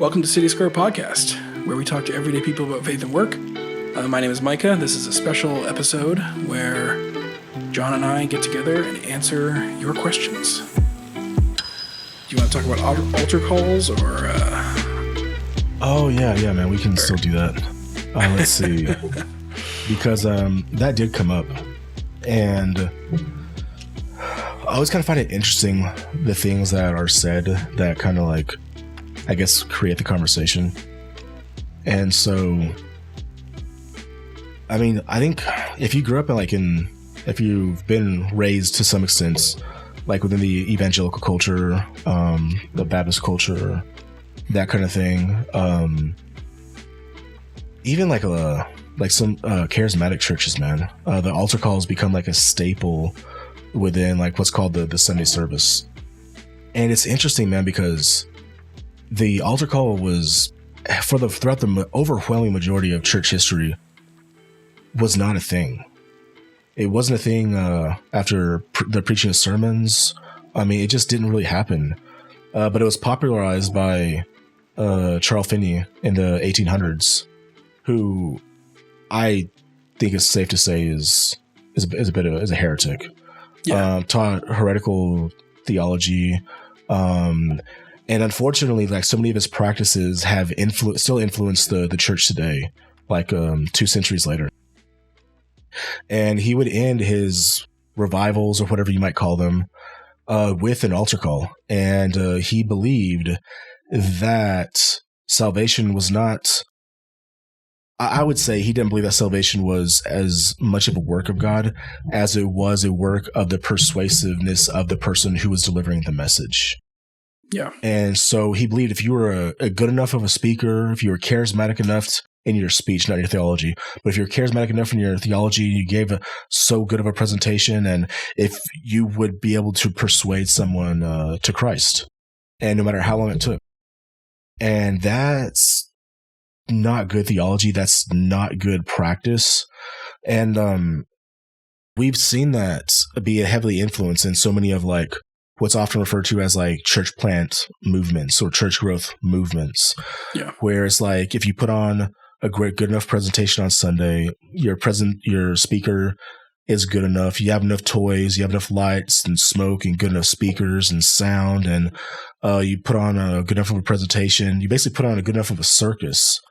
Welcome to City Square Podcast, where we talk to everyday people about faith and work. My name is Micah. This is a special episode where John and I get together and answer your questions. Do you want to talk about altar calls or... Oh, yeah, man. We can still do that. Let's see. Because that did come up. And I always kind of find it interesting, the things that are said that kind of like, I guess, create the conversation. And so, I mean, I think if you grew up if you've been raised to some extent, like within the evangelical culture, the Baptist culture, that kind of thing, even like some charismatic churches, man, the altar calls become like a staple within like what's called the Sunday service. And it's interesting, man, because the altar call was throughout the overwhelming majority of church history was not a thing. It wasn't a thing after the preaching of sermons. I mean, it just didn't really happen. But it was popularized by Charles Finney in the 1800s, who I think it's safe to say is a heretic. Yeah. Taught heretical theology. And unfortunately, like so many of his practices have still influenced the church today, like 2 centuries later. And he would end his revivals, or whatever you might call them, with an altar call. And he believed that salvation was not... I would say he didn't believe that salvation was as much of a work of God as it was a work of the persuasiveness of the person who was delivering the message. Yeah. And so he believed if you were a good enough of a speaker, if you were charismatic enough in your speech, not your theology, but if you're charismatic enough in your theology, you gave so good of a presentation, and if you would be able to persuade someone to Christ, and no matter how long it took. And that's not good theology. That's not good practice. And we've seen that be a heavily influenced in so many of like what's often referred to as like church plant movements or church growth movements. Yeah. Where it's like, if you put on a good enough presentation on Sunday, your speaker is good enough. You have enough toys, you have enough lights and smoke and good enough speakers and sound, and you put on a good enough of a presentation. You basically put on a good enough of a circus.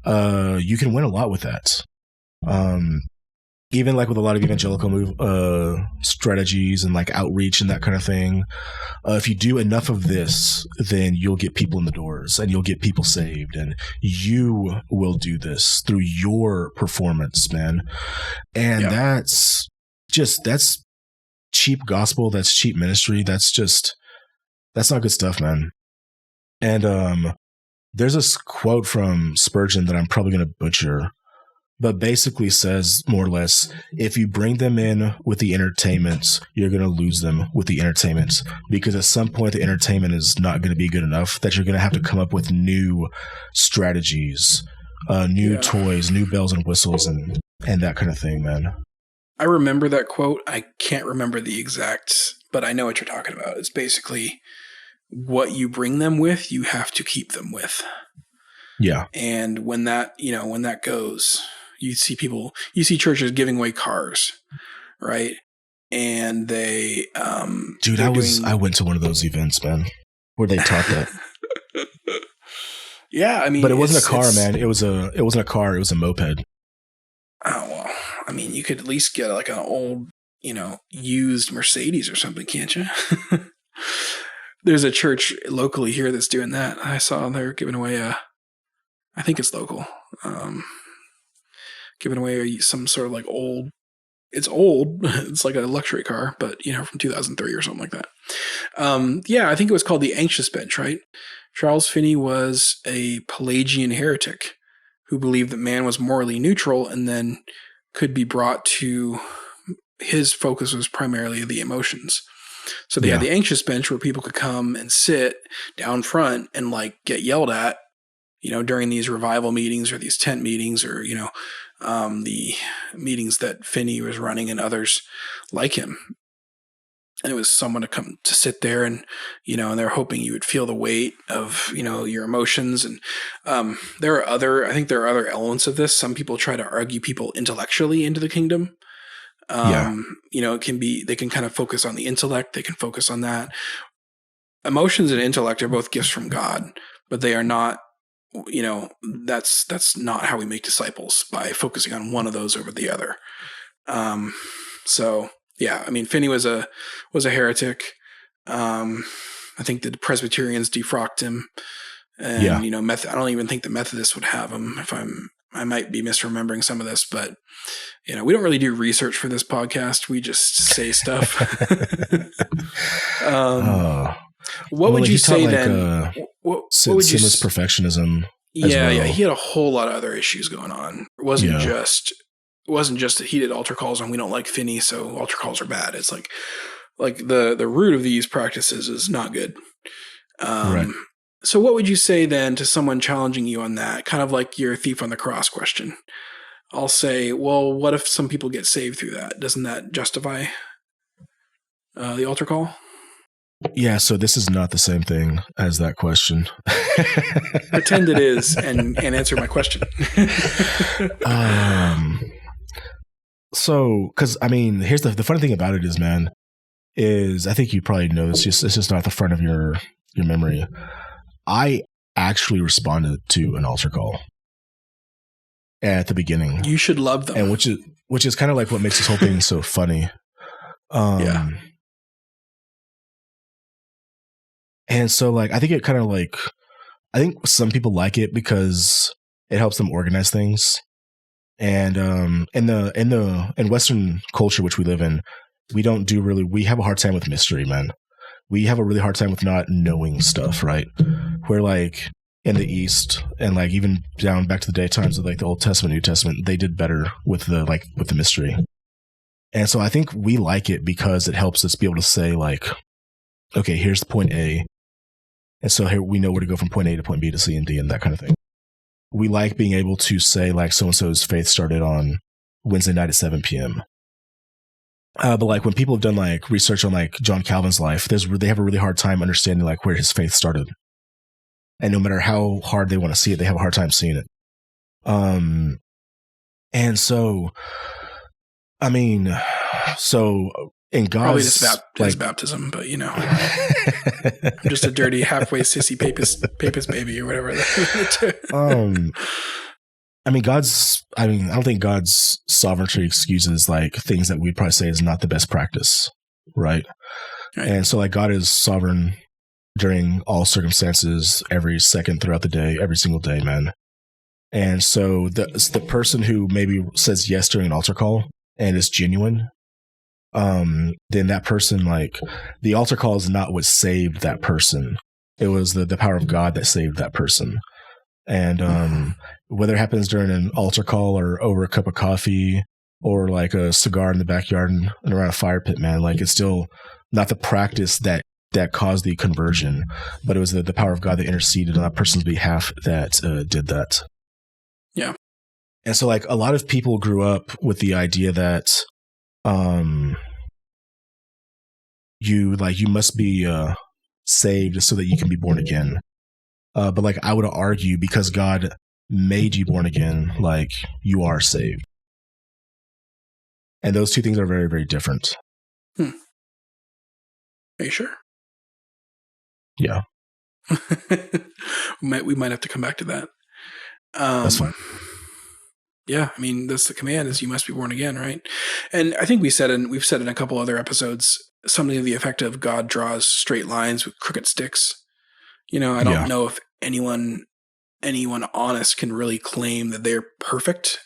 You can win a lot with that. Even like with a lot of evangelical strategies and like outreach and that kind of thing, if you do enough of this, then you'll get people in the doors and you'll get people saved, and you will do this through your performance, man. And that's cheap gospel. That's cheap ministry. That's not good stuff, man. And there's this quote from Spurgeon that I'm probably going to butcher, but basically says more or less, if you bring them in with the entertainment, you're going to lose them with the entertainment, because at some point the entertainment is not going to be good enough, that you're going to have to come up with new strategies, new toys, new bells and whistles, and that kind of thing, man. I remember that quote. I can't remember the exact, but I know what you're talking about. It's basically what you bring them with, you have to keep them with. Yeah. And when that goes... You see churches giving away cars, right? And they, dude, I went to one of those events, man, where they taught that. Yeah, I mean, but it wasn't a car, man. It wasn't a car. It was a moped. Oh well, I mean, you could at least get like an old, used Mercedes or something, can't you? There's a church locally here that's doing that. I saw they're giving away I think it's local. Giving away some sort of like old, it's old, it's like a luxury car, but from 2003 or something like that. I think it was called the Anxious Bench, right? Charles Finney was a Pelagian heretic who believed that man was morally neutral and then could be brought to, his focus was primarily the emotions. So they had the Anxious Bench where people could come and sit down front and like get yelled at, during these revival meetings or these tent meetings or, the meetings that Finney was running and others like him. and it was someone to come to sit there and, and they're hoping you would feel the weight of, your emotions. And I think there are other elements of this. Some people try to argue people intellectually into the kingdom. They can kind of focus on the intellect. They can focus on that. Emotions and intellect are both gifts from God, but they are not, that's not how we make disciples, by focusing on one of those over the other. So yeah, I mean, Finney was a heretic. I think the Presbyterians defrocked him, and I don't even think the Methodists would have him. I might be misremembering some of this, but we don't really do research for this podcast. We just say stuff. What would you say then? What would you sinless perfectionism? Yeah, he had a whole lot of other issues going on. It wasn't just that he did altar calls and we don't like Finney, so altar calls are bad. It's like the root of these practices is not good. Right. So what would you say then to someone challenging you on that? Kind of like your thief on the cross question. I'll say, well, what if some people get saved through that? Doesn't that justify the altar call? Yeah, so this is not the same thing as that question. Pretend it is and answer my question. So, because I mean, here's the funny thing about it is, man, is I think you probably know this. It's just not at the front of your memory. I actually responded to an altar call at the beginning. You should love them, and which is kind of like what makes this whole thing so funny. Yeah. And so, like, I think it kind of like, I think some people like it because it helps them organize things. And in Western culture, which we live in, we have a hard time with mystery, man. We have a really hard time with not knowing stuff, right? Where like in the East and like even down back to the day times of like the Old Testament, New Testament, they did better with the mystery. And so I think we like it because it helps us be able to say like, okay, here's the point A. And so here we know where to go from point A to point B to C and D and that kind of thing. We like being able to say like so-and-so's faith started on Wednesday night at 7 p.m. But like when people have done like research on like John Calvin's life, they have a really hard time understanding like where his faith started. And no matter how hard they want to see it, they have a hard time seeing it. And so, I mean, in God's probably just his baptism, but I'm just a dirty halfway sissy papist baby or whatever. I don't think God's sovereignty excuses like things that we'd probably say is not the best practice, right? And so like God is sovereign during all circumstances, every second throughout the day, every single day, man. And so the person who maybe says yes during an altar call and is genuine, then that person, like the altar call is not what saved that person. It was the power of God that saved that person. And whether it happens during an altar call or over a cup of coffee or like a cigar in the backyard and around a fire pit, man, like it's still not the practice that caused the conversion, but it was the power of God that interceded on that person's behalf that did that. Yeah. And so like a lot of people grew up with the idea that you must be saved so that you can be born again. But like I would argue because God made you born again, like you are saved. And those two things are very, very different. Are you sure? Yeah. we might have to come back to that. That's fine. Yeah, I mean, that's the command is you must be born again, right? And I think we've said in a couple other episodes something to the effect of God draws straight lines with crooked sticks. I don't know if anyone honest can really claim that they're perfect.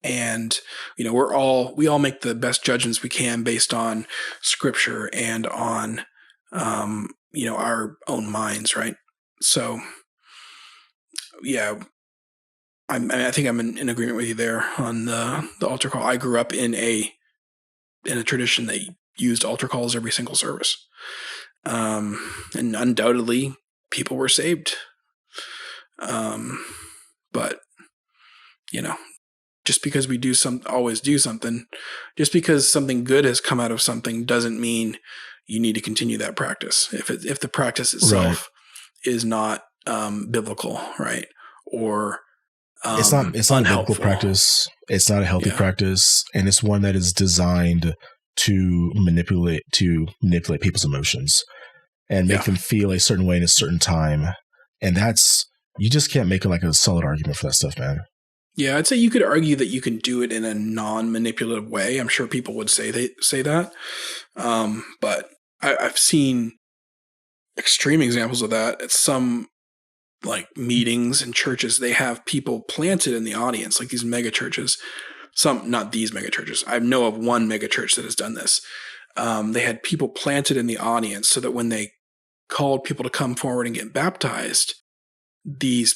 And, we all make the best judgments we can based on scripture and on, our own minds, right? So, yeah, I think I'm in agreement with you there on the altar call. I grew up in a tradition that used altar calls every single service. And undoubtedly people were saved. But just because we always do something, just because something good has come out of something doesn't mean, you need to continue that practice. If the practice itself is not biblical, right, or it's not a biblical practice. It's not a healthy practice, and it's one that is designed to manipulate people's emotions and make them feel a certain way in a certain time. And you just can't make like a solid argument for that stuff, man. Yeah, I'd say you could argue that you can do it in a non-manipulative way. I'm sure people would say that. But I've seen extreme examples of that at some like meetings and churches. They have people planted in the audience, like these mega churches. Some, not these mega churches. I know of one mega church that has done this. They had people planted in the audience so that when they called people to come forward and get baptized, these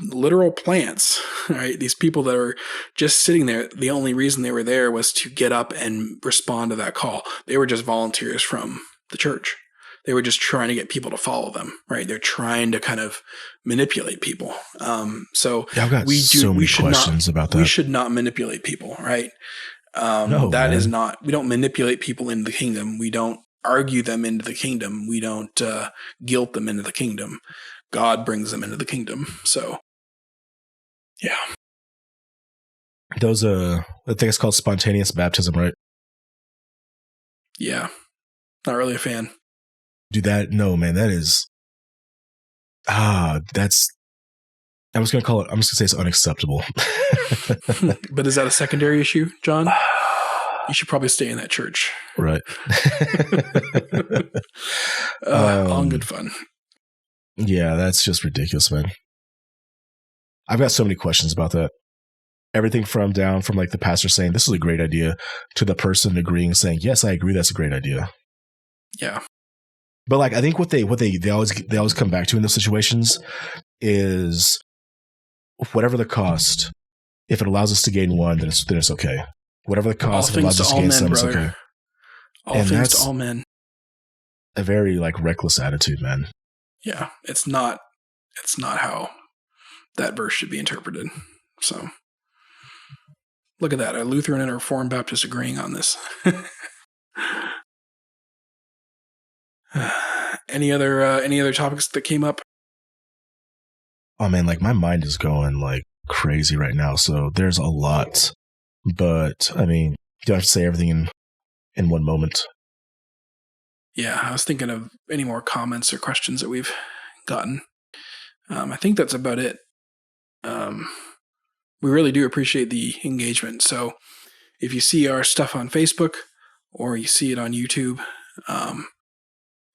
literal plants, right? These people that are just sitting there, the only reason they were there was to get up and respond to that call. They were just volunteers from the church. They were just trying to get people to follow them, right? They're trying to kind of manipulate people. So I've got so many questions about that. We should not manipulate people, right? No, that is not, we don't manipulate people into the kingdom. We don't argue them into the kingdom. We don't guilt them into the kingdom. God brings them into the kingdom. So, yeah. I think it's called spontaneous baptism, right? Yeah. Not really a fan. No, man, that is, I'm just going to say it's unacceptable. But is that a secondary issue, John? You should probably stay in that church. Right. All in good fun. Yeah, that's just ridiculous, man. I've got so many questions about that. Everything from like the pastor saying, this is a great idea, to the person agreeing, saying, yes, I agree, that's a great idea. Yeah. But like, I think what they always come back to in those situations is whatever the cost, if it allows us to gain one, then it's okay. Whatever the cost, if it allows us to gain some, it's okay. All things to all men. A very like reckless attitude, man. Yeah, it's not how that verse should be interpreted. So look at that. A Lutheran and a Reformed Baptist agreeing on this. Any other topics that came up? Oh man, like my mind is going like crazy right now. So there's a lot, but I mean, you don't have to say everything in one moment. Yeah, I was thinking of any more comments or questions that we've gotten. I think that's about it. We really do appreciate the engagement. So if you see our stuff on Facebook or you see it on YouTube,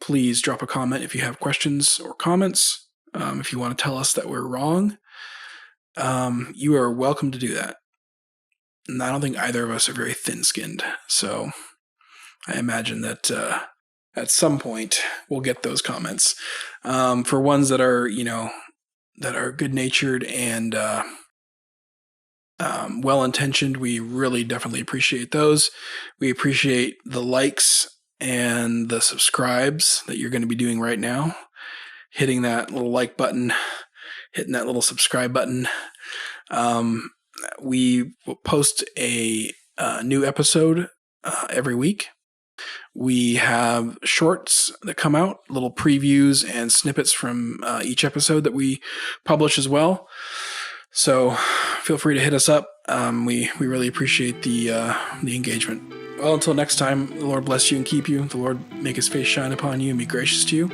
please drop a comment if you have questions or comments. If you want to tell us that we're wrong, you are welcome to do that. And I don't think either of us are very thin-skinned. So I imagine that at some point we'll get those comments. For ones that are, that are good-natured and well-intentioned, we really definitely appreciate those. We appreciate the likes and the subscribes that you're going to be doing right now. Hitting that little like button, hitting that little subscribe button. We will post a new episode every week. We have shorts that come out, little previews and snippets from each episode that we publish as well. So feel free to hit us up. We really appreciate the engagement. Well, until next time, the Lord bless you and keep you. The Lord make his face shine upon you and be gracious to you.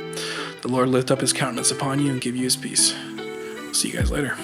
The Lord lift up his countenance upon you and give you his peace. See you guys later.